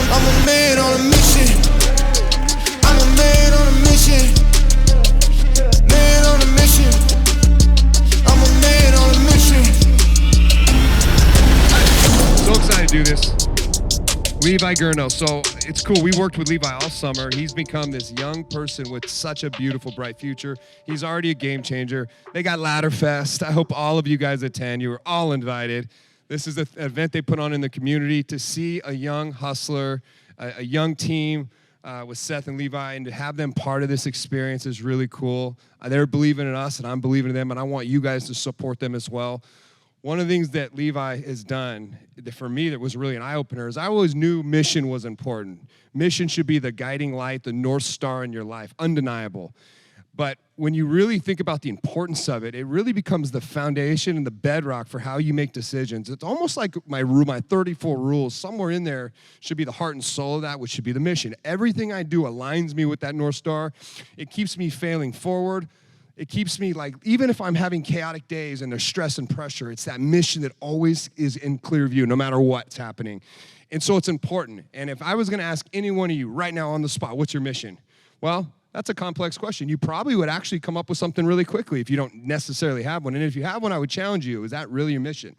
I'm a man on a mission. I'm a man on a mission. Man on a mission. I'm a man on a mission. So excited to do this. Levi Gurno. So it's cool. We worked with Levi all summer. He's become this young person with such a beautiful, bright future. He's already a game changer. They got Ladder Fest. I hope all of you guys attend. You were all invited. This is an event they put on in the community to see a young hustler, a young team with Seth and Levi, and to have them part of this experience is really cool. They're believing in us, and I'm believing in them, and I want you guys to support them as well. One of the things that Levi has done, that for me, that was really an eye-opener, is I always knew mission was important. Mission should be the guiding light, the North Star in your life, undeniable. But when you really think about the importance of it, it really becomes the foundation and the bedrock for how you make decisions. It's almost like my 34 rules. Somewhere in there should be the heart and soul of that, which should be the mission. Everything I do aligns me with that North Star. It keeps me failing forward. It keeps me like, even if I'm having chaotic days and there's stress and pressure, it's that mission that always is in clear view, no matter what's happening. And so it's important. And if I was gonna ask any one of you right now on the spot, what's your mission? Well, that's a complex question. You probably would actually come up with something really quickly if you don't necessarily have one. And if you have one, I would challenge you, is that really your mission?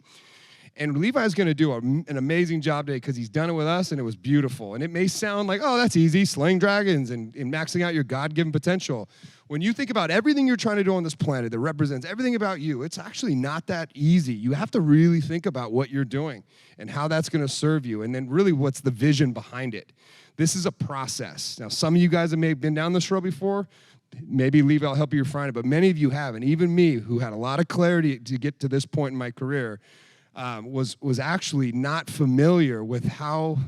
And Levi's gonna do an amazing job today because he's done it with us and it was beautiful. And it may sound like, oh, that's easy, slaying dragons and maxing out your God-given potential. When you think about everything you're trying to do on this planet that represents everything about you, it's actually not that easy. You have to really think about what you're doing and how that's gonna serve you, and then really what's the vision behind it. This is a process. Now, some of you guys have may have been down this road before. Maybe Levi will help you find it, but many of you haven't. Even me, who had a lot of clarity to get to this point in my career, was actually not familiar with how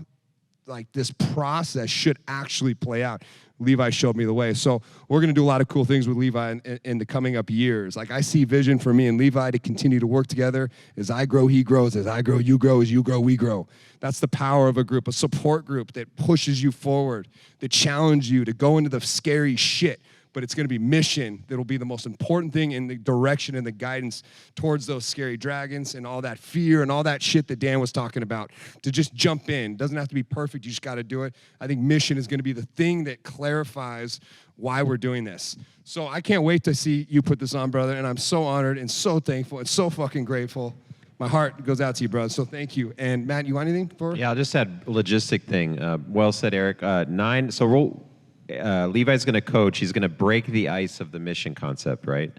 like this process should actually play out. Levi showed me the way. So we're gonna do a lot of cool things with Levi in the coming up years. Like I see vision for me and Levi to continue to work together. As I grow, he grows. As I grow, you grow. As you grow, we grow. That's the power of a group, a support group that pushes you forward, that challenges you to go into the scary shit. But it's gonna be mission that'll be the most important thing in the direction and the guidance towards those scary dragons and all that fear and all that shit that Dan was talking about. To just jump in. Doesn't have to be perfect, you just gotta do it. I think mission is gonna be the thing that clarifies why we're doing this. So I can't wait to see you put this on, brother, and I'm so honored and so thankful and so fucking grateful. My heart goes out to you, brother, so thank you. And Matt, you want anything for? Yeah, I'll just add a logistic thing. Well said, Eric. 9, so Levi's going to coach. He's going to break the ice of the mission concept, right?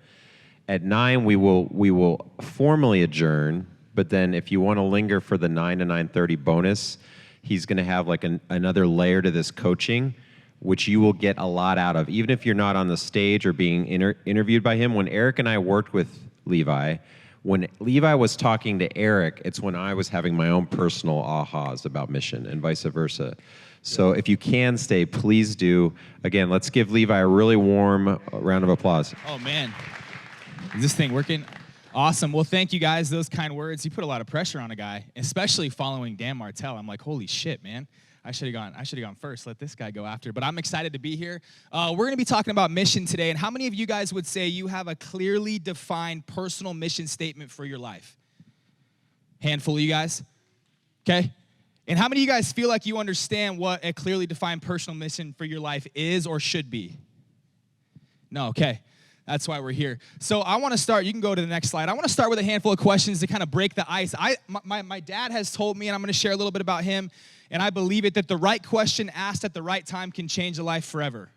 At 9, we will formally adjourn, but then if you want to linger for the 9 to 9:30 bonus, he's going to have like another layer to this coaching, which you will get a lot out of, even if you're not on the stage or being interviewed by him. When Eric and I worked with Levi, when Levi was talking to Eric, it's when I was having my own personal ahas about mission and vice versa. So if you can stay, please do. Again, let's give Levi a really warm round of applause. Oh, man. Is this thing working? Awesome. Well, thank you, guys. Those kind words. You put a lot of pressure on a guy, especially following Dan Martell. I'm like, holy shit, man. I should have gone first. Let this guy go after. But I'm excited to be here. We're going to be talking about mission today. And how many of you guys would say you have a clearly defined personal mission statement for your life? Handful of you guys? Okay. And how many of you guys feel like you understand what a clearly defined personal mission for your life is or should be? No, okay. That's why we're here. So I want to start, you can go to the next slide. I want to start with a handful of questions to kind of break the ice. My dad has told me, and I'm going to share a little bit about him, and I believe it, that the right question asked at the right time can change a life forever.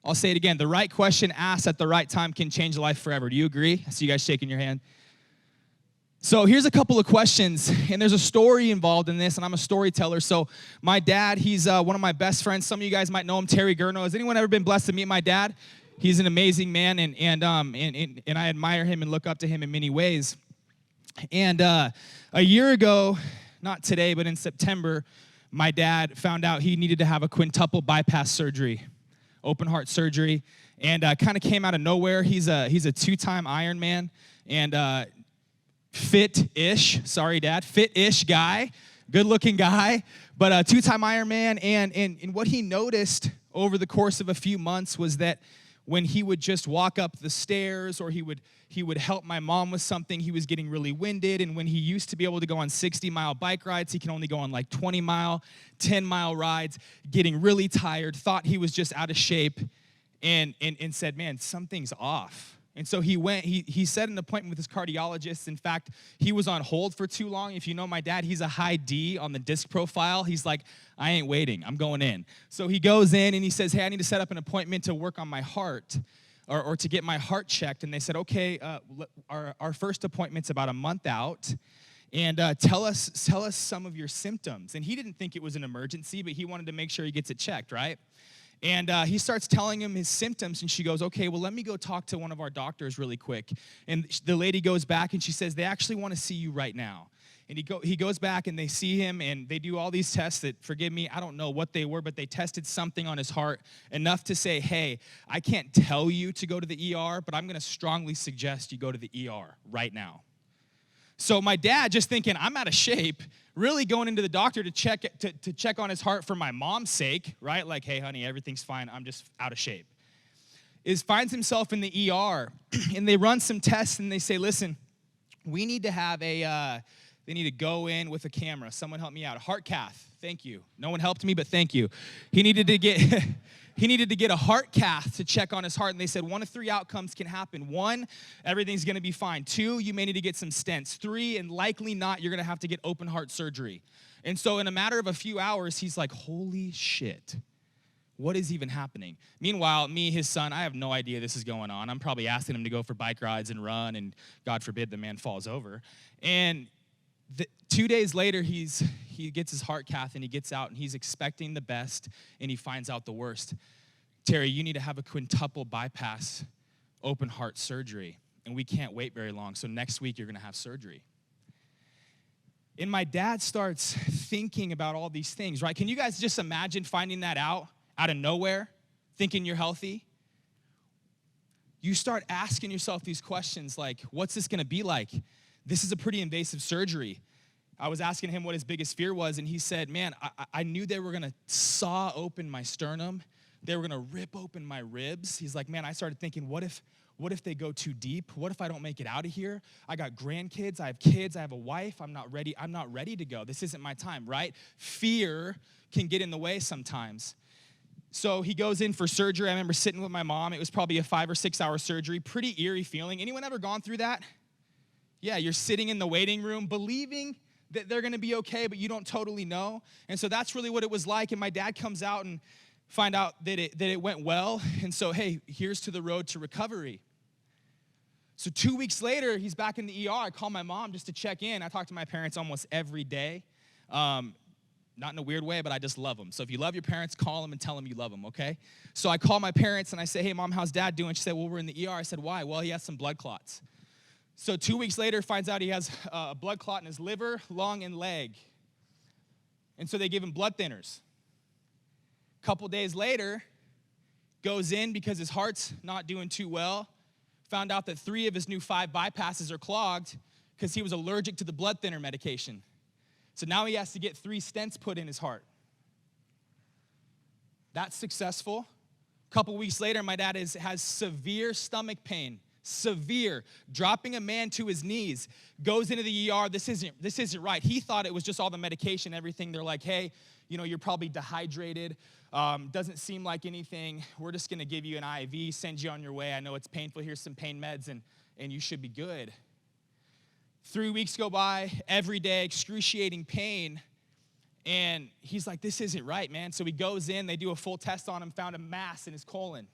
I'll say it again. The right question asked at the right time can change a life forever. Do you agree? I see you guys shaking your hand. So here's a couple of questions, and there's a story involved in this, and I'm a storyteller. So my dad, he's one of my best friends. Some of you guys might know him, Terry Gurno. Has anyone ever been blessed to meet my dad? He's an amazing man, and I admire him and look up to him in many ways. And a year ago, not today, but in September, my dad found out he needed to have a quintuple bypass surgery, open heart surgery, and kind of came out of nowhere. He's a two-time Ironman, and fit-ish, sorry, Dad, fit-ish guy, good-looking guy, but a two-time Ironman, and what he noticed over the course of a few months was that when he would just walk up the stairs, or he would help my mom with something, he was getting really winded. And when he used to be able to go on 60-mile bike rides, he can only go on like 20-mile, 10-mile rides, getting really tired, thought he was just out of shape, and said, man, something's off. And so he set an appointment with his cardiologist. In fact, he was on hold for too long. If you know my dad, he's a high D on the disc profile. He's like, I ain't waiting, I'm going in. So he goes in and he says, hey, I need to set up an appointment to work on my heart, or to get my heart checked. And they said, okay, our first appointment's about a month out. And tell us some of your symptoms. And he didn't think it was an emergency, but he wanted to make sure he gets it checked, right? And he starts telling him his symptoms, and she goes, okay, well, let me go talk to one of our doctors really quick. And the lady goes back, and she says, they actually want to see you right now. And he goes back, and they see him, and they do all these tests that, forgive me, I don't know what they were, but they tested something on his heart enough to say, hey, I can't tell you to go to the ER, but I'm going to strongly suggest you go to the ER right now. So my dad, just thinking, I'm out of shape, really going into the doctor to check on his heart for my mom's sake, right? Like, hey, honey, everything's fine. I'm just out of shape. Finds himself in the ER, and they run some tests, and they say, listen, we need to have they need to go in with a camera. Someone help me out. A heart cath. Thank you. No one helped me, but thank you. He needed to get a heart cath to check on his heart, and they said 1 of 3 outcomes can happen. 1, everything's going to be fine. 2, you may need to get some stents. 3, and likely not, you're going to have to get open heart surgery. And so in a matter of a few hours, he's like, holy shit, what is even happening? Meanwhile, me, his son, I have no idea this is going on. I'm probably asking him to go for bike rides and run, and God forbid the man falls over. And 2 days later, he gets his heart cath, and he gets out, and he's expecting the best, and he finds out the worst. Terry, you need to have a quintuple bypass open heart surgery, and we can't wait very long, so next week you're going to have surgery. And my dad starts thinking about all these things, right? Can you guys just imagine finding that out of nowhere, thinking you're healthy? You start asking yourself these questions like, what's this going to be like? This is a pretty invasive surgery. I was asking him what his biggest fear was, and he said, man, I knew they were going to saw open my sternum. They were going to rip open my ribs. He's like, man, I started thinking, what if they go too deep? What if I don't make it out of here? I got grandkids, I have kids, I have a wife. I'm not ready to go. This isn't my time, right? Fear can get in the way sometimes. So he goes in for surgery. I remember sitting with my mom. It was probably a 5 or 6 hour surgery. Pretty eerie feeling. Anyone ever gone through that? Yeah, you're sitting in the waiting room believing that they're going to be okay, but you don't totally know. And so that's really what it was like. And my dad comes out and find out that it went well. And so, hey, here's to the road to recovery. So 2 weeks later, he's back in the ER. I call my mom just to check in. I talk to my parents almost every day. Not in a weird way, but I just love them. So if you love your parents, call them and tell them you love them, okay? So I call my parents and I say, hey, Mom, how's Dad doing? She said, well, we're in the ER. I said, why? Well, he has some blood clots. So 2 weeks later, finds out he has a blood clot in his liver, lung, and leg. And so they give him blood thinners. A couple days later, goes in because his heart's not doing too well. Found out that 3 of his new 5 bypasses are clogged because he was allergic to the blood thinner medication. So now he has to get 3 stents put in his heart. That's successful. A couple weeks later, my dad has severe stomach pain. Severe, dropping a man to his knees, goes into the ER. This isn't right. He thought it was just all the medication, everything. They're like, hey, you're probably dehydrated. Doesn't seem like anything. We're just going to give you an IV, send you on your way. I know it's painful. Here's some pain meds, and you should be good. 3 weeks go by, every day, excruciating pain. And he's like, this isn't right, man. So he goes in. They do a full test on him, found a mass in his colon.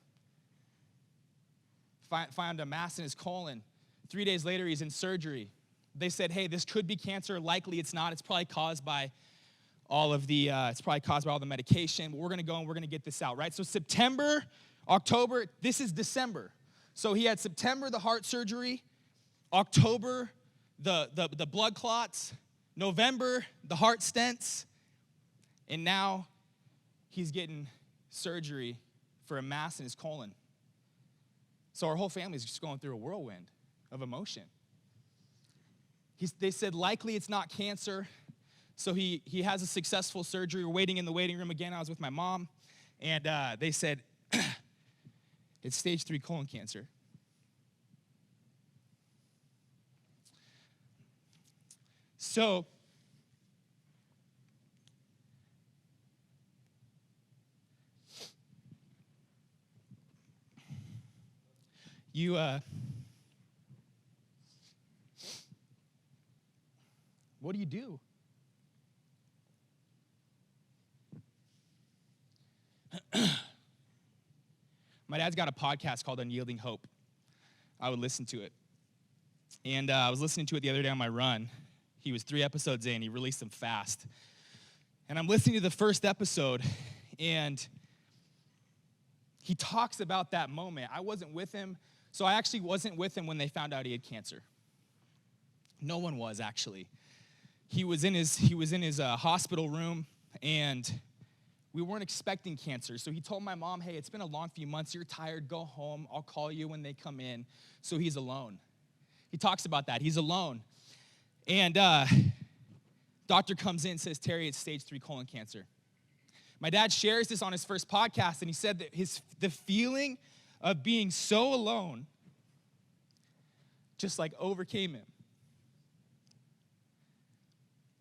Found a mass in his colon. 3 days later, he's in surgery. They said, hey, this could be cancer. Likely it's not. It's probably caused by all the medication. But we're going to go and we're going to get this out, right? So September, October, this is December. So he had September, the heart surgery. October, the blood clots. November, the heart stents. And now he's getting surgery for a mass in his colon. So our whole family is just going through a whirlwind of emotion. They said likely it's not cancer. So he has a successful surgery. We're waiting in the waiting room again. I was with my mom. And they said, It's stage 3 colon cancer. So, what do you do? My dad's got a podcast called Unyielding Hope. I would listen to it. And I was listening to it the other day on my run. He was 3 episodes in. He released them fast. And I'm listening to the first episode, and he talks about that moment. I wasn't with him. So I actually wasn't with him when they found out he had cancer. No one was, actually. He was in his hospital room, and we weren't expecting cancer. So he told my mom, hey, it's been a long few months. You're tired. Go home. I'll call you when they come in. So he's alone. He talks about that. He's alone. And doctor comes in and says, Terry, it's stage 3 colon cancer. My dad shares this on his first podcast, and he said that the feeling of being so alone just like overcame him.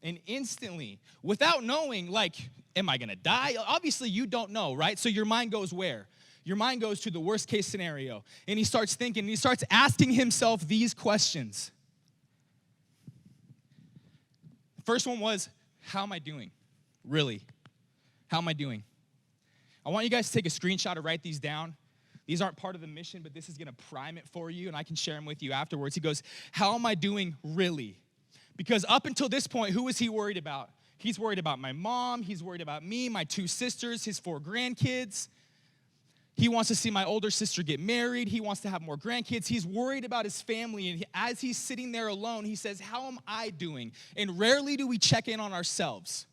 And instantly, without knowing, like, am I gonna die? Obviously, you don't know, right? So your mind goes where? Your mind goes to the worst case scenario. And he starts thinking, and he starts asking himself these questions. The first one was, how am I doing? Really? How am I doing? I want you guys to take a screenshot or write these down. These aren't part of the mission, but this is gonna prime it for you, and I can share them with you afterwards. He goes, how am I doing really? Because up until this point, who was he worried about? He's worried about my mom. He's worried about me, my 2 sisters, his 4 grandkids. He wants to see my older sister get married. He wants to have more grandkids. He's worried about his family. And as he's sitting there alone, he says, how am I doing? And rarely do we check in on ourselves.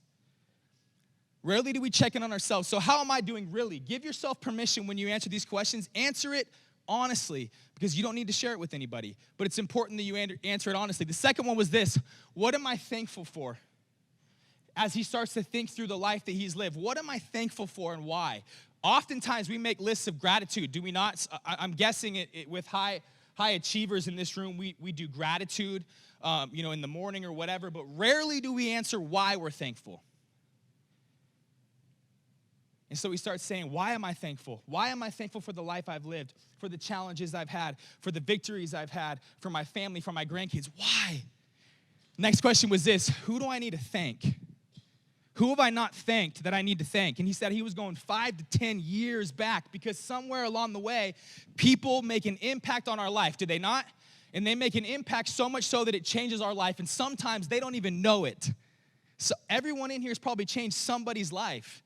Rarely do we check in on ourselves. So how am I doing really? Give yourself permission when you answer these questions. Answer it honestly, because you don't need to share it with anybody. But it's important that you answer it honestly. The second one was this: what am I thankful for? As he starts to think through the life that he's lived, what am I thankful for and why? Oftentimes we make lists of gratitude, do we not? I'm guessing it with high achievers in this room, we do gratitude, in the morning or whatever, but rarely do we answer why we're thankful. And so he starts saying, why am I thankful? Why am I thankful for the life I've lived, for the challenges I've had, for the victories I've had, for my family, for my grandkids? Why? Next question was this: who do I need to thank? Who have I not thanked that I need to thank? And he said he was going 5 to 10 years back, because somewhere along the way, people make an impact on our life, do they not? And they make an impact so much so that it changes our life, and sometimes they don't even know it. So everyone in here has probably changed somebody's life.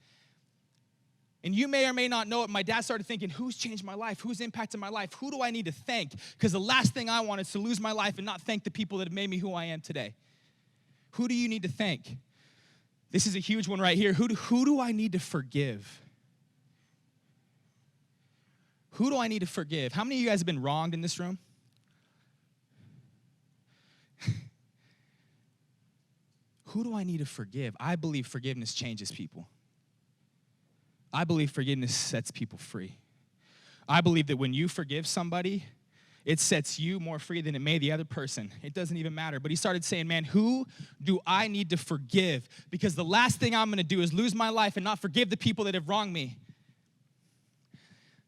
And you may or may not know it. My dad started thinking, who's changed my life? Who's impacted my life? Who do I need to thank? Because the last thing I want is to lose my life and not thank the people that have made me who I am today. Who do you need to thank? This is a huge one right here. Who do I need to forgive? Who do I need to forgive? How many of you guys have been wronged in this room? Who do I need to forgive? I believe forgiveness changes people. I believe forgiveness sets people free. I believe that when you forgive somebody, it sets you more free than it may the other person. It doesn't even matter. But he started saying, man, who do I need to forgive? Because the last thing I'm going to do is lose my life and not forgive the people that have wronged me.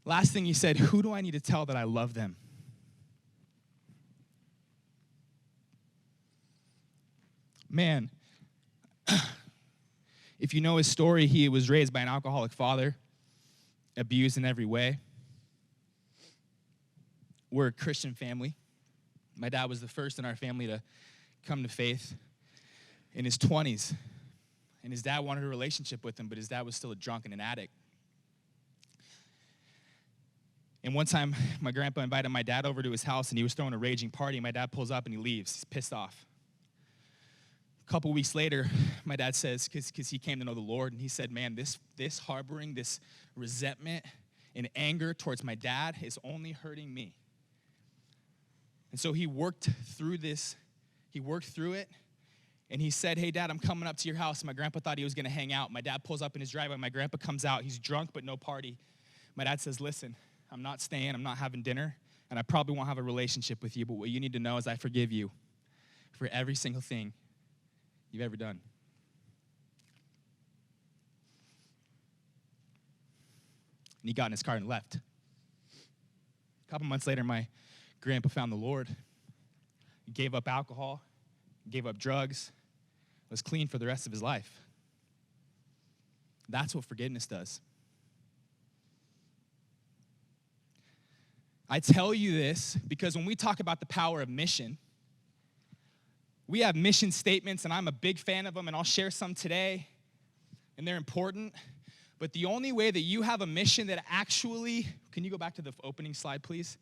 Last thing he said, who do I need to tell that I love them? Man, if you know his story, he was raised by an alcoholic father, abused in every way. We're a Christian family. My dad was the first in our family to come to faith in his 20s. And his dad wanted a relationship with him, but his dad was still a drunk and an addict. And one time, my grandpa invited my dad over to his house, and he was throwing a raging party. My dad pulls up, and he leaves. He's pissed off. A couple weeks later, my dad says, because he came to know the Lord, and he said, man, this harboring, this resentment and anger towards my dad is only hurting me. And so he worked through this. He worked through it, and he said, hey, Dad, I'm coming up to your house. My grandpa thought he was going to hang out. My dad pulls up in his driveway. My grandpa comes out. He's drunk, but no party. My dad says, listen, I'm not staying, I'm not having dinner, and I probably won't have a relationship with you, but what you need to know is I forgive you for every single thing you've ever done. And he got in his car and left. A couple months later, my grandpa found the Lord. He gave up alcohol, gave up drugs, was clean for the rest of his life. That's what forgiveness does. I tell you this because when we talk about the power of mission, we have mission statements, and I'm a big fan of them, and I'll share some today, and they're important. But the only way that you have a mission that actually, can you go back to the opening slide, please?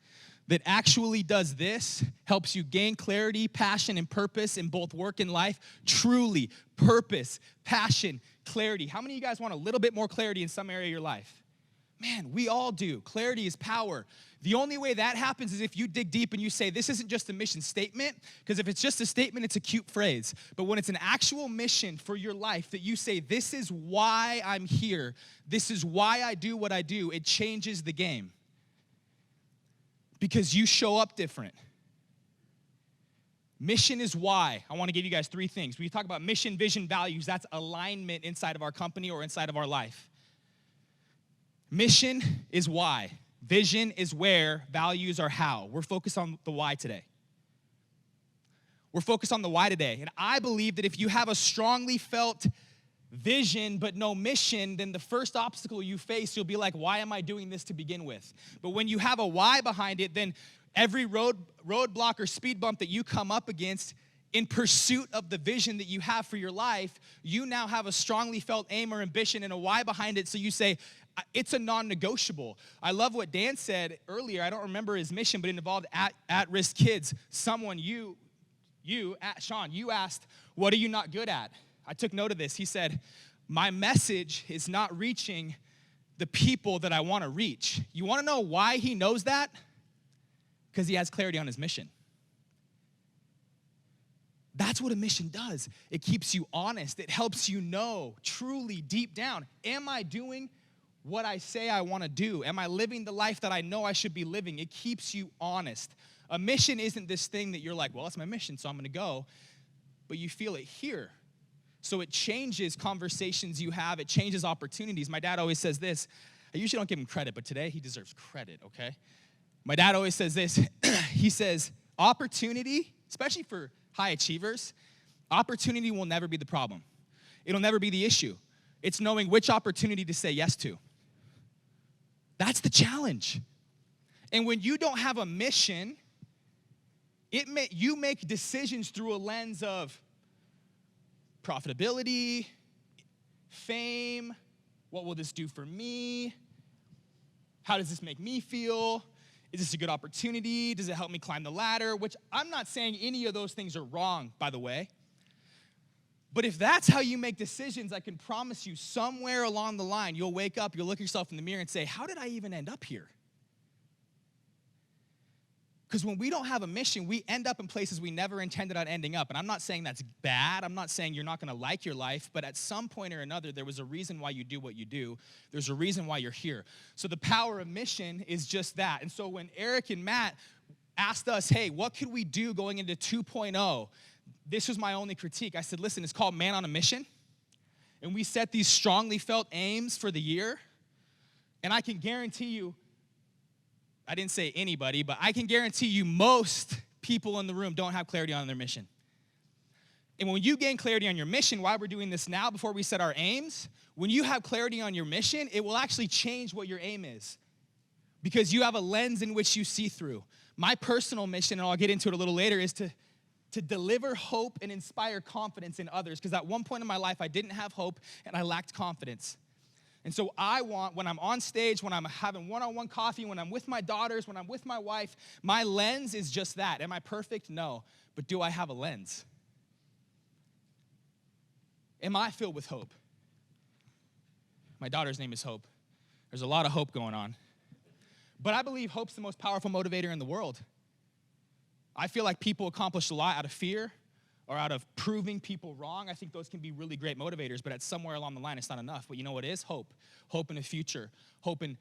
That actually does this, helps you gain clarity, passion, and purpose in both work and life. Truly, purpose, passion, clarity. How many of you guys want a little bit more clarity in some area of your life? Man, we all do. Clarity is power. The only way that happens is if you dig deep and you say, this isn't just a mission statement, because if it's just a statement, it's a cute phrase. But when it's an actual mission for your life that you say, this is why I'm here, this is why I do what I do, it changes the game. Because you show up different. Mission is why. I want to give you guys 3 things. When you talk about mission, vision, values, that's alignment inside of our company or inside of our life. Mission is why. Vision is where. Values are how. We're focused on the why today. We're focused on the why today. And I believe that if you have a strongly felt vision but no mission, then the first obstacle you face, you'll be like, why am I doing this to begin with? But when you have a why behind it, then every roadblock or speed bump that you come up against in pursuit of the vision that you have for your life, you now have a strongly felt aim or ambition and a why behind it. So you say, it's a non-negotiable. I love what Dan said earlier. I don't remember his mission, but it involved at-risk kids. Someone, Sean, you asked, what are you not good at? I took note of this. He said, my message is not reaching the people that I want to reach. You want to know why he knows that? Because he has clarity on his mission. That's what a mission does. It keeps you honest. It helps you know truly deep down, am I doing what I say I want to do? Am I living the life that I know I should be living? It keeps you honest. A mission isn't this thing that you're like, well, it's my mission, so I'm going to go. But you feel it here. So it changes conversations you have. It changes opportunities. My dad always says this. I usually don't give him credit, but today he deserves credit, okay? My dad always says this. He says, opportunity, especially for high achievers, opportunity will never be the problem. It'll never be the issue. It's knowing which opportunity to say yes to. That's the challenge. And when you don't have a mission, you make decisions through a lens of profitability, fame, what will this do for me? How does this make me feel? Is this a good opportunity? Does it help me climb the ladder? Which I'm not saying any of those things are wrong, by the way. But if that's how you make decisions, I can promise you somewhere along the line, you'll wake up, you'll look yourself in the mirror and say, how did I even end up here? Because when we don't have a mission, we end up in places we never intended on ending up. And I'm not saying that's bad. I'm not saying you're not going to like your life. But at some point or another, there was a reason why you do what you do. There's a reason why you're here. So the power of mission is just that. And so when Eric and Matt asked us, hey, what could we do going into 2.0? This was my only critique. I said, listen, it's called Man on a Mission. And we set these strongly felt aims for the year. And I can guarantee you, I didn't say anybody, but I can guarantee you most people in the room don't have clarity on their mission. And when you gain clarity on your mission, why we're doing this now before we set our aims, when you have clarity on your mission, it will actually change what your aim is because you have a lens in which you see through. My personal mission, and I'll get into it a little later, is to deliver hope and inspire confidence in others because at one point in my life, I didn't have hope and I lacked confidence. And so I want, when I'm on stage, when I'm having one-on-one coffee, when I'm with my daughters, when I'm with my wife, my lens is just that. Am I perfect? No. But do I have a lens? Am I filled with hope? My daughter's name is Hope. There's a lot of hope going on. But I believe hope's the most powerful motivator in the world. I feel like people accomplish a lot out of fear or out of proving people wrong. I think those can be really great motivators, but at somewhere along the line, it's not enough. But you know what is? Hope. Hope in the future. Hope in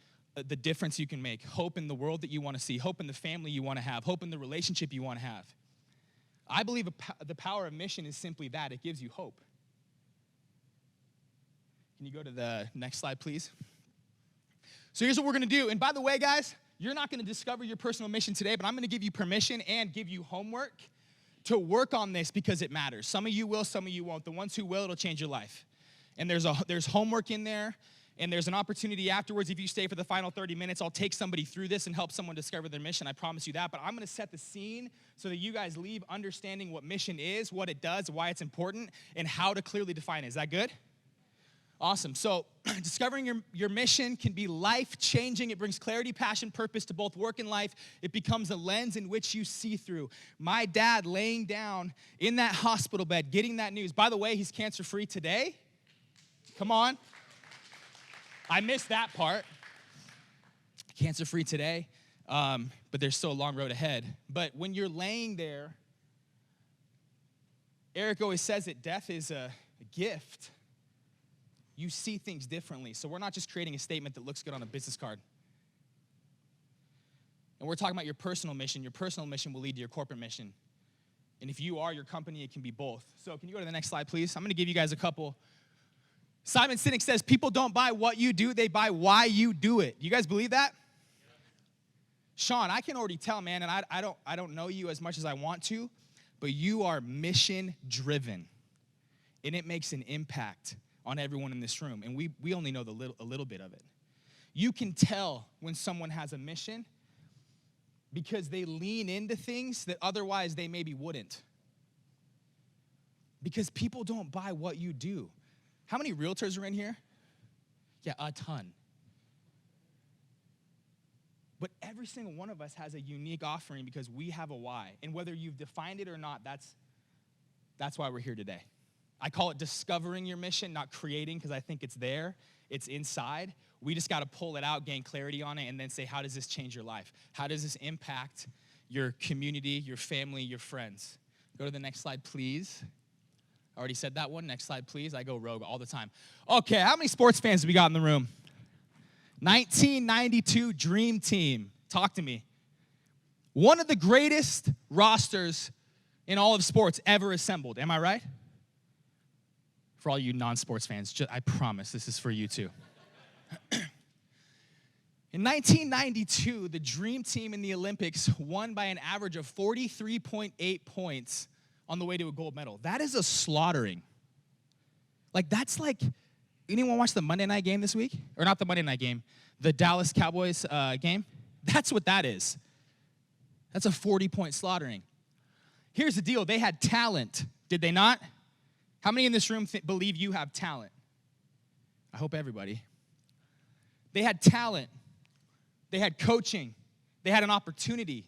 the difference you can make, hope in the world that you want to see, hope in the family you want to have, hope in the relationship you want to have. I believe the power of mission is simply that. It gives you hope. Can you go to the next slide, please? So here's what we're going to do. And by the way, guys, you're not going to discover your personal mission today, but I'm going to give you permission and give you homework to work on this because it matters. Some of you will, some of you won't. The ones who will, it'll change your life. And there's homework in there, and there's an opportunity afterwards. If you stay for the final 30 minutes, I'll take somebody through this and help someone discover their mission. I promise you that. But I'm going to set the scene so that you guys leave understanding what mission is, what it does, why it's important, and how to clearly define it. Is that good? Awesome. So discovering your mission can be life-changing. It brings clarity, passion, purpose to both work and life. It becomes a lens in which you see through. My dad laying down in that hospital bed, getting that news. By the way, he's cancer-free today. Come on. I missed that part. Cancer-free today, but there's still a long road ahead. But when you're laying there, Eric always says that death is a gift. You see things differently. So we're not just creating a statement that looks good on a business card. And we're talking about your personal mission. Your personal mission will lead to your corporate mission. And if you are your company, it can be both. So can you go to the next slide, please? I'm going to give you guys a couple. Simon Sinek says, people don't buy what you do, they buy why you do it. You guys believe that? Yeah. Sean, I can already tell, man, and I don't know you as much as I want to, but you are mission driven. And it makes an impact on everyone in this room, and we only know a little bit of it. You can tell when someone has a mission because they lean into things that otherwise they maybe wouldn't. Because people don't buy what you do. How many realtors are in here? Yeah, a ton. But every single one of us has a unique offering because we have a why. And whether you've defined it or not, that's why we're here today. I call it discovering your mission, not creating, because I think it's there. It's inside. We just got to pull it out, gain clarity on it, and then say, how does this change your life? How does this impact your community, your family, your friends? Go to the next slide, please. I already said that one. Next slide, please. I go rogue all the time. Okay, how many sports fans have we got in the room? 1992 Dream Team. Talk to me. One of the greatest rosters in all of sports ever assembled. Am I right? For all you non-sports fans, I promise this is for you too. In 1992, the Dream Team in the Olympics won by an average of 43.8 points on the way to a gold medal. That is a slaughtering. That's like, anyone watch the Monday night game this week? Or not the Monday night game, the Dallas Cowboys game? That's what that is. That's a 40-point slaughtering. Here's the deal. They had talent, did they not? How many in this room believe you have talent? I hope everybody. They had talent. They had coaching. They had an opportunity.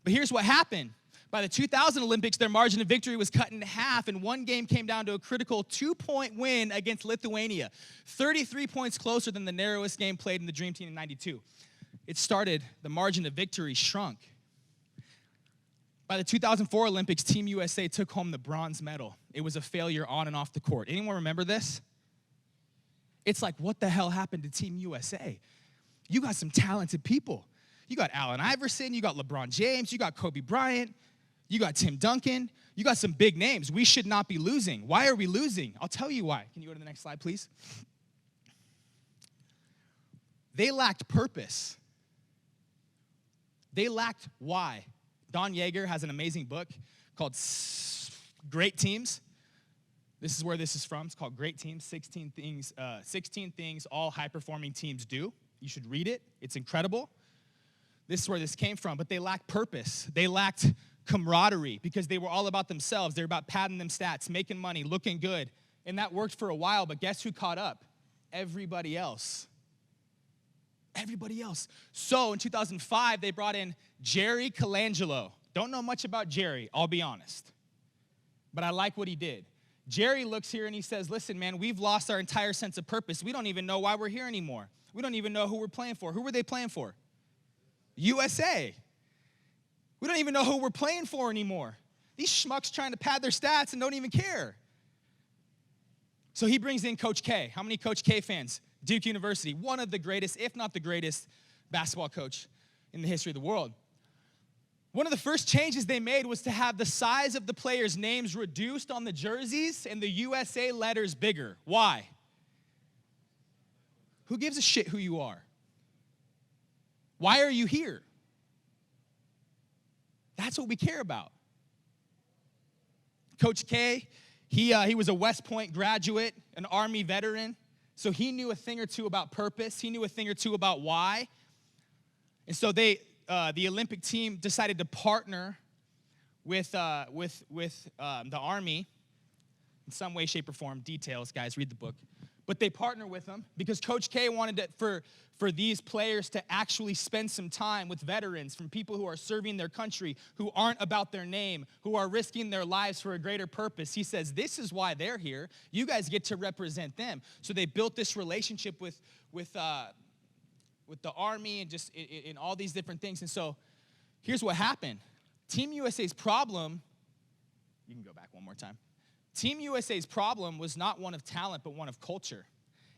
But here's what happened. By the 2000 Olympics, their margin of victory was cut in half, and one game came down to a critical 2-point win against Lithuania, 33 points closer than the narrowest game played in the Dream Team in 92. It started, the margin of victory shrunk. By the 2004 Olympics, Team USA took home the bronze medal. It was a failure on and off the court. Anyone remember this? It's like, what the hell happened to Team USA? You got some talented people. You got Allen Iverson, you got LeBron James, you got Kobe Bryant, you got Tim Duncan, you got some big names. We should not be losing. Why are we losing? I'll tell you why. Can you go to the next slide, please? They lacked purpose. They lacked why. Don Yeager has an amazing book called Great Teams. This is where this is from. It's called Great Teams, 16 things all high-performing teams do. You should read it. It's incredible. This is where this came from. But they lacked purpose. They lacked camaraderie because they were all about themselves. They were about padding them stats, making money, looking good. And that worked for a while, but guess who caught up? Everybody else. Everybody else. So in 2005, they brought in Jerry Colangelo. Don't know much about Jerry, I'll be honest. But I like what he did. Jerry looks here and he says, listen, man, we've lost our entire sense of purpose. We don't even know why we're here anymore. We don't even know who we're playing for. Who were they playing for? USA. We don't even know who we're playing for anymore. These schmucks trying to pad their stats and don't even care. So he brings in Coach K. How many Coach K fans? Duke University, one of the greatest, if not the greatest, basketball coach in the history of the world. One of the first changes they made was to have the size of the players' names reduced on the jerseys and the USA letters bigger. Why? Who gives a shit who you are? Why are you here? That's what we care about. Coach K, he was a West Point graduate, an Army veteran, so he knew a thing or two about purpose. He knew a thing or two about why. And so the Olympic team decided to partner with the Army in some way, shape, or form. Details, guys, read the book. But they partner with them because Coach K wanted it for these players to actually spend some time with veterans, from people who are serving their country, who aren't about their name, who are risking their lives for a greater purpose. He says, this is why they're here. You guys get to represent them. So they built this relationship with the Army and just in all these different things. And so here's what happened. Team USA's problem, you can go back one more time. Team USA's problem was not one of talent, but one of culture.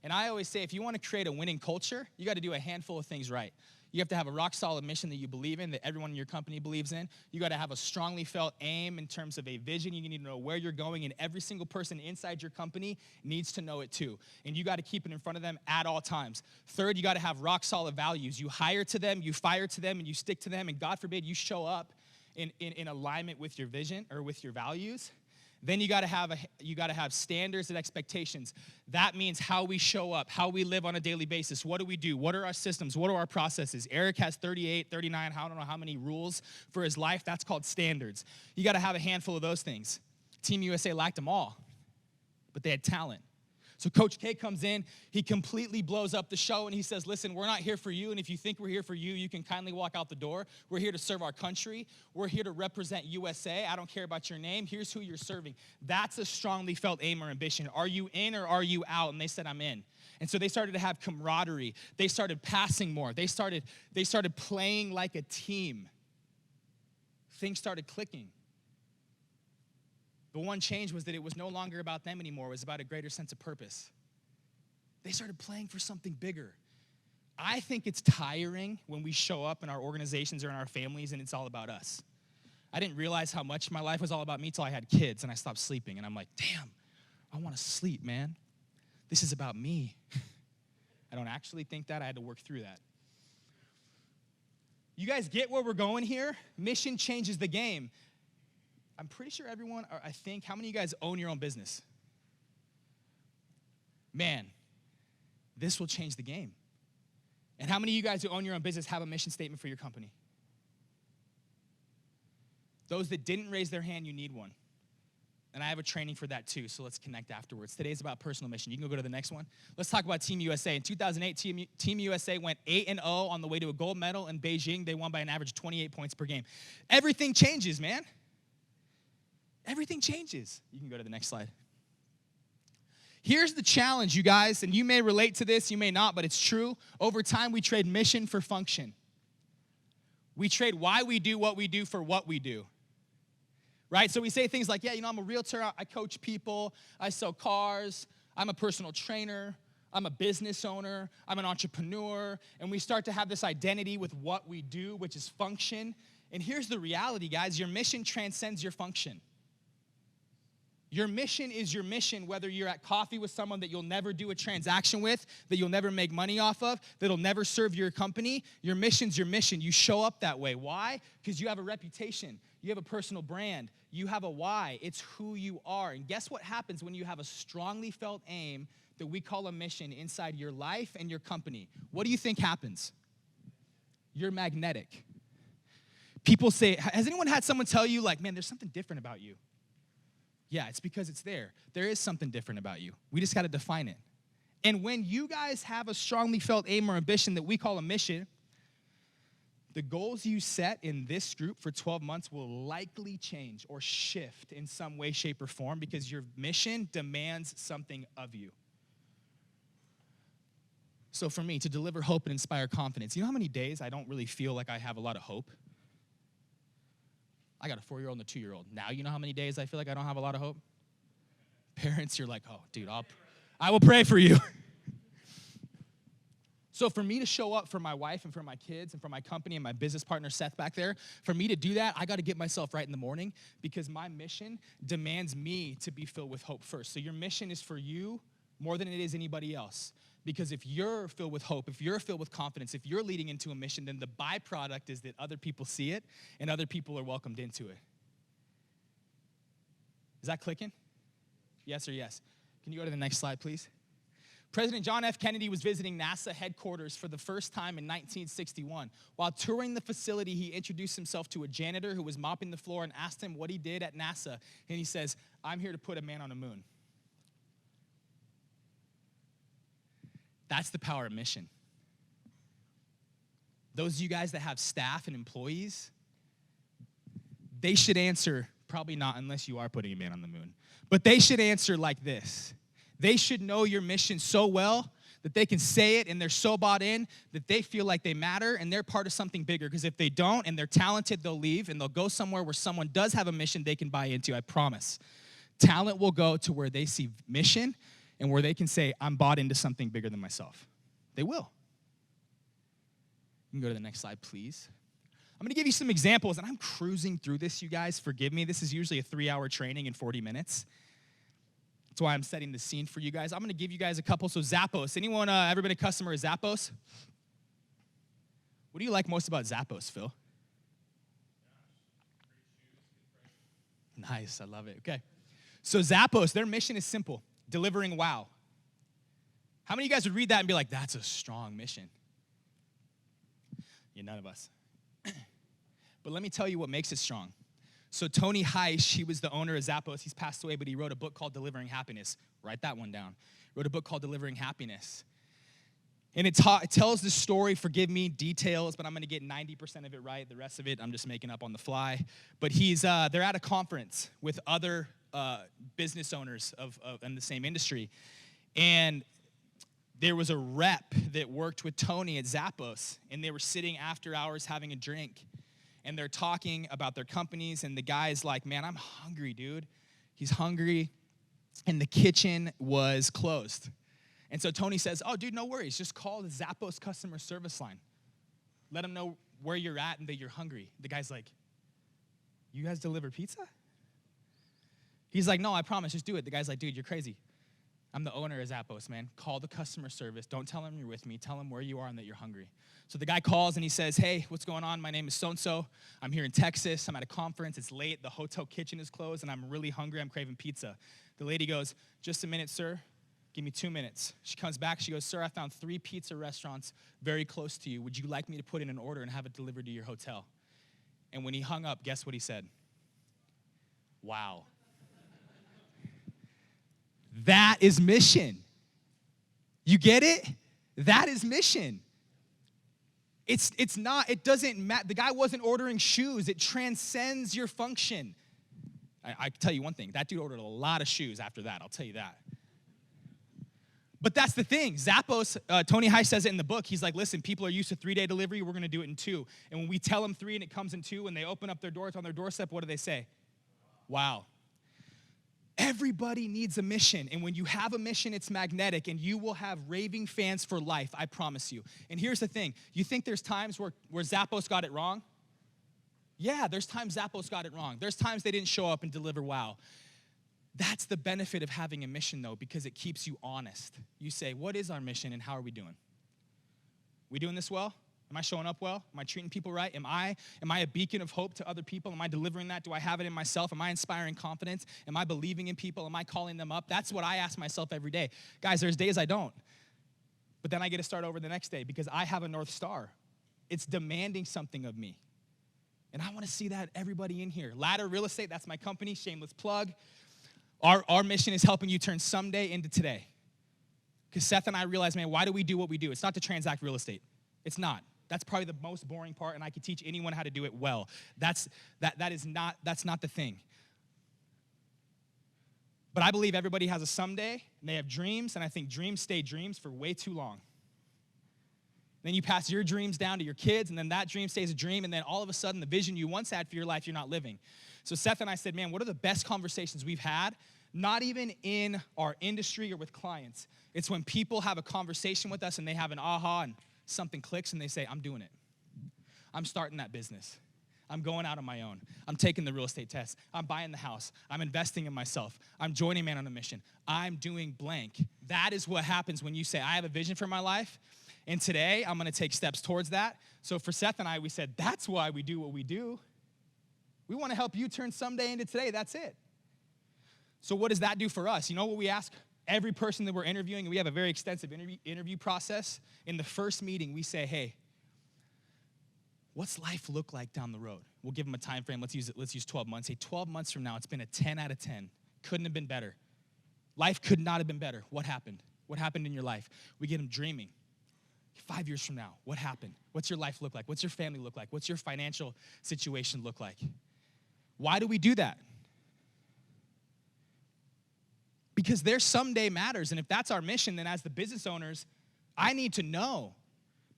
And I always say, if you want to create a winning culture, you got to do a handful of things right. You have to have a rock-solid mission that you believe in, that everyone in your company believes in. You got to have a strongly felt aim in terms of a vision. You need to know where you're going, and every single person inside your company needs to know it too. And you got to keep it in front of them at all times. Third, you got to have rock-solid values. You hire to them, you fire to them, and you stick to them, and God forbid you show up in alignment with your vision or with your values. Then you got to have standards and expectations. That means how we show up, how we live on a daily basis. What do we do? What are our systems? What are our processes? Eric has 38, 39, I don't know how many rules for his life. That's called standards. You got to have a handful of those things. Team USA lacked them all, but they had talent. So Coach K comes in, he completely blows up the show, and he says, listen, we're not here for you, and if you think we're here for you, you can kindly walk out the door. We're here to serve our country. We're here to represent USA. I don't care about your name. Here's who you're serving. That's a strongly felt aim or ambition. Are you in or are you out? And they said, I'm in. And so they started to have camaraderie. They started passing more. They started playing like a team. Things started clicking. But one change was that it was no longer about them anymore. It was about a greater sense of purpose. They started playing for something bigger. I think it's tiring when we show up in our organizations or in our families and it's all about us. I didn't realize how much my life was all about me till I had kids and I stopped sleeping. And I'm like, damn, I want to sleep, man. This is about me. I don't actually think that. I had to work through that. You guys get where we're going here? Mission changes the game. I'm pretty sure everyone, or I think, how many of you guys own your own business? Man, this will change the game. And how many of you guys who own your own business have a mission statement for your company? Those that didn't raise their hand, you need one. And I have a training for that too, so let's connect afterwards. Today's about personal mission. You can go to the next one. Let's talk about Team USA. In 2008, Team USA went 8-0 on the way to a gold medal in Beijing. They won by an average of 28 points per game. Everything changes, man. Everything changes. You can go to the next slide. Here's the challenge, you guys, and you may relate to this, you may not, but it's true. Over time, we trade mission for function. We trade why we do what we do for what we do. Right? So we say things like, yeah, I'm a realtor, I coach people, I sell cars, I'm a personal trainer, I'm a business owner, I'm an entrepreneur, and we start to have this identity with what we do, which is function. And here's the reality, guys, your mission transcends your function. Your mission is your mission, whether you're at coffee with someone that you'll never do a transaction with, that you'll never make money off of, that'll never serve your company. Your mission's your mission. You show up that way. Why? Because you have a reputation. You have a personal brand. You have a why. It's who you are. And guess what happens when you have a strongly felt aim that we call a mission inside your life and your company? What do you think happens? You're magnetic. People say, has anyone had someone tell you, like, man, there's something different about you? Yeah, it's because it's there. There is something different about you. We just got to define it. And when you guys have a strongly felt aim or ambition that we call a mission, the goals you set in this group for 12 months will likely change or shift in some way, shape, or form because your mission demands something of you. So for me, to deliver hope and inspire confidence, you know how many days I don't really feel like I have a lot of hope? I got a 4-year-old and a 2-year-old. Now you know how many days I feel like I don't have a lot of hope? Parents, you're like, oh, dude, I will pray for you. So for me to show up for my wife and for my kids and for my company and my business partner, Seth, back there, for me to do that, I got to get myself right in the morning because my mission demands me to be filled with hope first. So your mission is for you more than it is anybody else. Because if you're filled with hope, if you're filled with confidence, if you're leading into a mission, then the byproduct is that other people see it and other people are welcomed into it. Is that clicking? Yes or yes? Can you go to the next slide, please? President John F. Kennedy was visiting NASA headquarters for the first time in 1961. While touring the facility, he introduced himself to a janitor who was mopping the floor and asked him what he did at NASA. And he says, I'm here to put a man on the moon. That's the power of mission. Those of you guys that have staff and employees, they should answer, probably not unless you are putting a man on the moon, but they should answer like this. They should know your mission so well that they can say it and they're so bought in that they feel like they matter and they're part of something bigger. Because if they don't and they're talented, they'll leave and they'll go somewhere where someone does have a mission they can buy into, I promise. Talent will go to where they see mission and where they can say, I'm bought into something bigger than myself. They will. You can go to the next slide, please. I'm going to give you some examples, and I'm cruising through this, you guys. Forgive me. This is usually a 3-hour training in 40 minutes. That's why I'm setting the scene for you guys. I'm going to give you guys a couple. So Zappos. Anyone ever been a customer of Zappos? What do you like most about Zappos, Phil? Nice. I love it. Okay. So Zappos, their mission is simple. Delivering wow. How many of you guys would read that and be like, that's a strong mission? Yeah, none of us. But let me tell you what makes it strong. So Tony Heish, he was the owner of Zappos. He's passed away, but he wrote a book called Delivering Happiness. Write that one down. Wrote a book called Delivering Happiness. And it tells the story, forgive me, details, but I'm going to get 90% of it right. The rest of it, I'm just making up on the fly. But they're at a conference with other business owners in the same industry. And there was a rep that worked with Tony at Zappos, and they were sitting after hours having a drink. And they're talking about their companies, and the guy's like, man, I'm hungry, dude. He's hungry, and the kitchen was closed. And so Tony says, oh, dude, no worries. Just call the Zappos customer service line. Let them know where you're at and that you're hungry. The guy's like, you guys deliver pizza? He's like, no, I promise, just do it. The guy's like, dude, you're crazy. I'm the owner of Zappos, man. Call the customer service. Don't tell them you're with me. Tell them where you are and that you're hungry. So the guy calls and he says, hey, what's going on? My name is so-and-so. I'm here in Texas. I'm at a conference. It's late. The hotel kitchen is closed, and I'm really hungry. I'm craving pizza. The lady goes, just a minute, sir. Give me 2 minutes. She comes back. She goes, sir, I found 3 pizza restaurants very close to you. Would you like me to put in an order and have it delivered to your hotel? And when he hung up, guess what he said? Wow. That is mission. You get it? That is mission. It doesn't matter. The guy wasn't ordering shoes. It transcends your function. I can tell you one thing. That dude ordered a lot of shoes after that. I'll tell you that. But that's the thing. Zappos, Tony Heish says it in the book. He's like, listen, people are used to 3-day delivery. We're going to do it in 2. And when we tell them 3 and it comes in 2 and they open up their door, it's on their doorstep, what do they say? Wow. Everybody needs a mission, and when you have a mission, it's magnetic, and you will have raving fans for life, I promise you. And here's the thing. You think there's times where Zappos got it wrong? Yeah, there's times Zappos got it wrong. There's times they didn't show up and deliver wow. That's the benefit of having a mission, though, because it keeps you honest. You say, what is our mission, and how are we doing? We doing this well? Am I showing up well? Am I treating people right? Am I a beacon of hope to other people? Am I delivering that? Do I have it in myself? Am I inspiring confidence? Am I believing in people? Am I calling them up? That's what I ask myself every day. Guys, there's days I don't. But then I get to start over the next day because I have a North Star. It's demanding something of me. And I want to see that everybody in here. Ladder Real Estate, that's my company, shameless plug. Our mission is helping you turn someday into today. Because Seth and I realized, man, why do we do what we do? It's not to transact real estate. It's not. That's probably the most boring part, and I could teach anyone how to do it well. That's not the thing. But I believe everybody has a someday, and they have dreams, and I think dreams stay dreams for way too long. Then you pass your dreams down to your kids, and then that dream stays a dream, and then all of a sudden the vision you once had for your life, you're not living. So Seth and I said, man, what are the best conversations we've had Not even in our industry or with clients. It's when people have a conversation with us and they have an aha and something clicks and they say, I'm doing it. I'm starting that business. I'm going out on my own. I'm taking the real estate test. I'm buying the house. I'm investing in myself. I'm joining Man on a Mission. I'm doing blank. That is what happens when you say, I have a vision for my life, and today I'm gonna take steps towards that. So for Seth and I, we said, that's why we do what we do. We wanna help you turn someday into today, that's it. So what does that do for us? You know what we ask every person that we're interviewing, and we have a very extensive interview process. In the first meeting, we say, hey, what's life look like down the road? We'll give them a time frame. Let's use 12 months. Hey, 12 months from now, it's been a 10 out of 10. Couldn't have been better. Life could not have been better. What happened? What happened in your life? We get them dreaming. 5 years from now, what happened? What's your life look like? What's your family look like? What's your financial situation look like? Why do we do that? Because their someday matters, and if that's our mission, then as the business owners, I need to know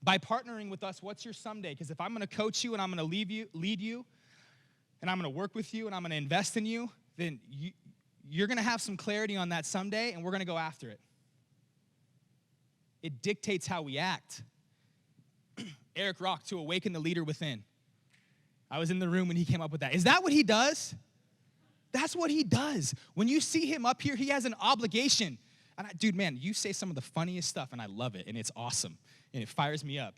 by partnering with us, what's your someday? Because if I'm gonna coach you and I'm gonna lead you, and I'm gonna work with you and I'm gonna invest in you, then you're gonna have some clarity on that someday, and we're gonna go after it. It dictates how we act. Eric Rock, to awaken the leader within. I was in the room when he came up with that. Is that what he does? That's what he does. When you see him up here, he has an obligation. And dude, man, you say some of the funniest stuff, and I love it, and it's awesome, and it fires me up.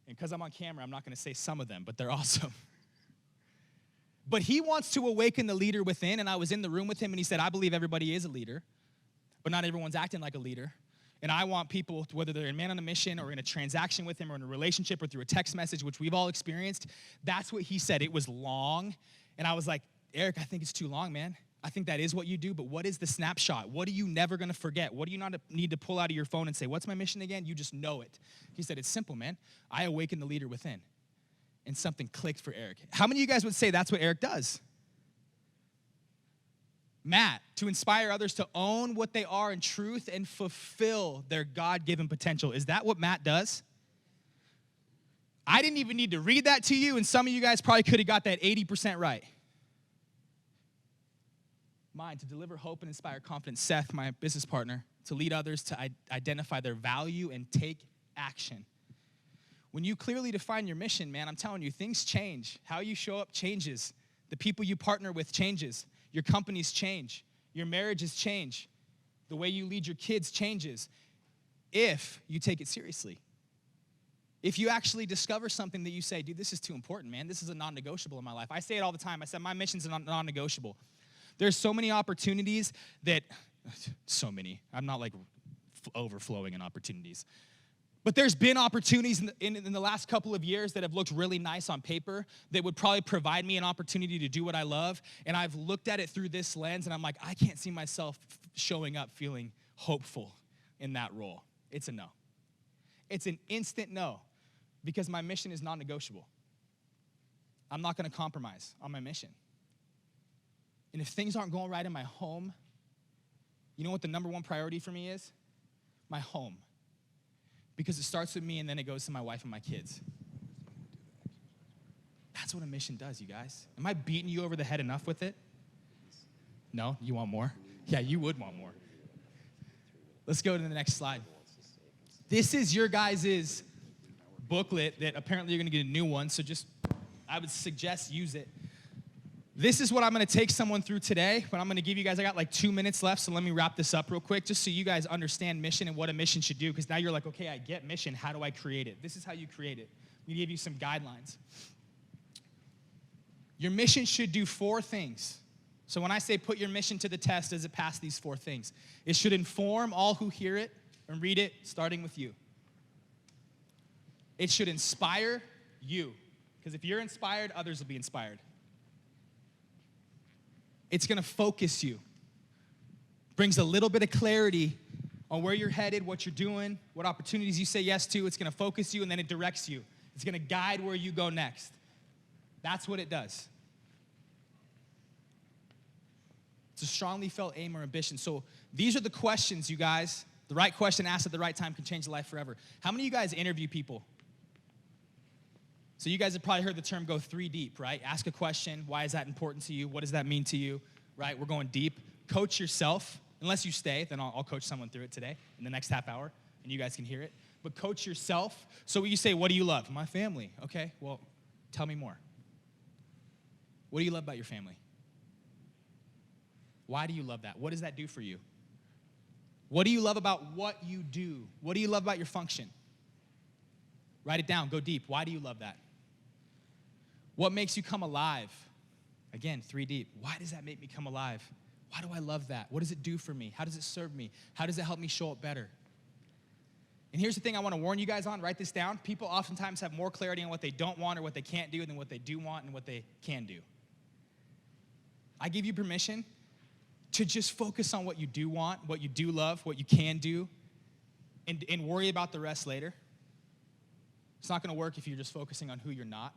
And because I'm on camera, I'm not going to say some of them, but they're awesome. But he wants to awaken the leader within, and I was in the room with him, and he said, I believe everybody is a leader, but not everyone's acting like a leader. And I want people, whether they're in Man on a Mission or in a transaction with him or in a relationship or through a text message, which we've all experienced, that's what he said. It was long, and I was like, Eric, I think it's too long, man. I think that is what you do, but what is the snapshot? What are you never gonna forget? What do you not need to pull out of your phone and say, what's my mission again? You just know it. He said, it's simple, man. I awaken the leader within. And something clicked for Eric. How many of you guys would say that's what Eric does? Matt, to inspire others to own what they are in truth and fulfill their God-given potential. Is that what Matt does? I didn't even need to read that to you, and some of you guys probably could have got that 80% right. Mine, to deliver hope and inspire confidence. Seth, my business partner, to lead others to identify their value and take action. When you clearly define your mission, man, I'm telling you, things change. How you show up changes. The people you partner with changes. Your companies change. Your marriages change. The way you lead your kids changes if you take it seriously. If you actually discover something that you say, dude, this is too important, man. This is a non-negotiable in my life. I say it all the time. I said my mission's a non-negotiable. There's so many opportunities that, so many. I'm not like overflowing in opportunities. But there's been opportunities in the last couple of years that have looked really nice on paper that would probably provide me an opportunity to do what I love. And I've looked at it through this lens, and I'm like, I can't see myself showing up feeling hopeful in that role. It's a no. It's an instant no, because my mission is non-negotiable. I'm not gonna compromise on my mission. And if things aren't going right in my home, you know what the number one priority for me is? My home. Because it starts with me and then it goes to my wife and my kids. That's what a mission does, you guys. Am I beating you over the head enough with it? No? You want more? Yeah, you would want more. Let's go to the next slide. This is your guys' booklet that apparently you're gonna get a new one, so just, I would suggest use it. This is what I'm gonna take someone through today, but I'm gonna give you guys, I got like 2 minutes left, so let me wrap this up real quick, just so you guys understand mission and what a mission should do, because now you're like, okay, I get mission, how do I create it? This is how you create it. We give you some guidelines. Your mission should do 4 things. So when I say put your mission to the test, does it pass these 4 things? It should inform all who hear it and read it, starting with you. It should inspire you, because if you're inspired, others will be inspired. It's gonna focus you. Brings a little bit of clarity on where you're headed, what you're doing, what opportunities you say yes to. It's gonna focus you, and then it directs you. It's gonna guide where you go next. That's what it does. It's a strongly felt aim or ambition. So these are the questions, you guys. The right question asked at the right time can change a life forever. How many of you guys interview people? So you guys have probably heard the term go 3 deep, right? Ask a question. Why is that important to you? What does that mean to you? Right? We're going deep. coach yourself, unless you stay, then I'll coach someone through it today in the next half hour, and you guys can hear it. But coach yourself. So you say, what do you love? My family. Okay, well, tell me more. What do you love about your family? Why do you love that? What does that do for you? What do you love about what you do? What do you love about your function? Write it down. Go deep. Why do you love that? What makes you come alive? Again, 3 deep. Why does that make me come alive? Why do I love that? What does it do for me? How does it serve me? How does it help me show up better? And here's the thing I want to warn you guys on. Write this down. People oftentimes have more clarity on what they don't want or what they can't do than what they do want and what they can do. I give you permission to just focus on what you do want, what you do love, what you can do, and worry about the rest later. It's not going to work if you're just focusing on who you're not.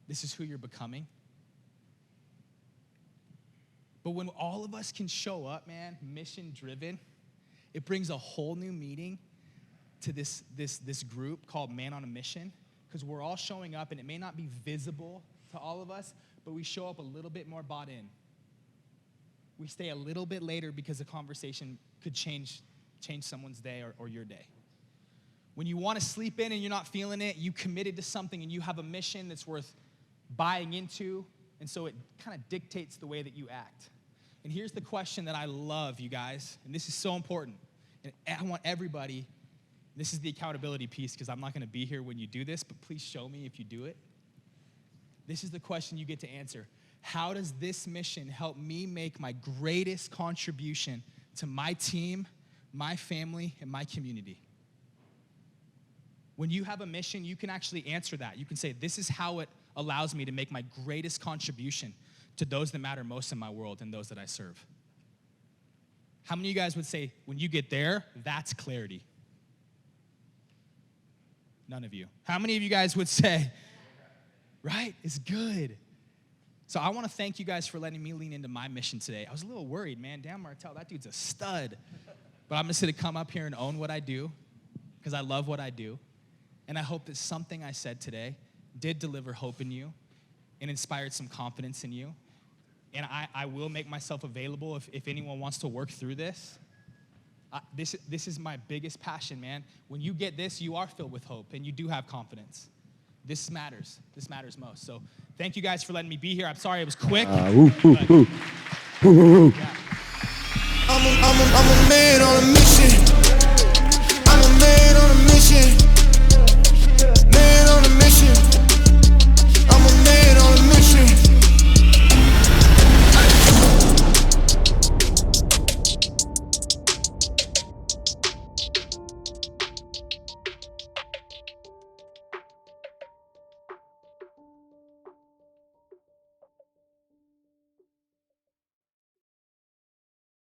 This is who you're becoming. But when all of us can show up, man, mission-driven, it brings a whole new meaning to this group called Man on a Mission, because we're all showing up, and it may not be visible to all of us, but we show up a little bit more bought in. We stay a little bit later because the conversation could change someone's day or your day. When you want to sleep in and you're not feeling it, you committed to something and you have a mission that's worth buying into, and so it kind of dictates the way that you act. And here's the question that I love, you guys, and this is so important. And I want everybody, this is the accountability piece because I'm not going to be here when you do this, but please show me if you do it. This is the question you get to answer. How does this mission help me make my greatest contribution to my team, my family, and my community? When you have a mission, you can actually answer that. You can say, this is how it allows me to make my greatest contribution to those that matter most in my world and those that I serve. How many of you guys would say, when you get there, that's clarity? None of you. How many of you guys would say, right, it's good? So I want to thank you guys for letting me lean into my mission today. I was a little worried, man. Dan Martell, that dude's a stud. But I'm just going to come up here and own what I do because I love what I do. And I hope that something I said today did deliver hope in you and inspired some confidence in you. And I will make myself available if anyone wants to work through this. This is my biggest passion, man. When you get this, you are filled with hope and you do have confidence. This matters. This matters most. So thank you guys for letting me be here. I'm sorry it was quick. I'm a man on a mission.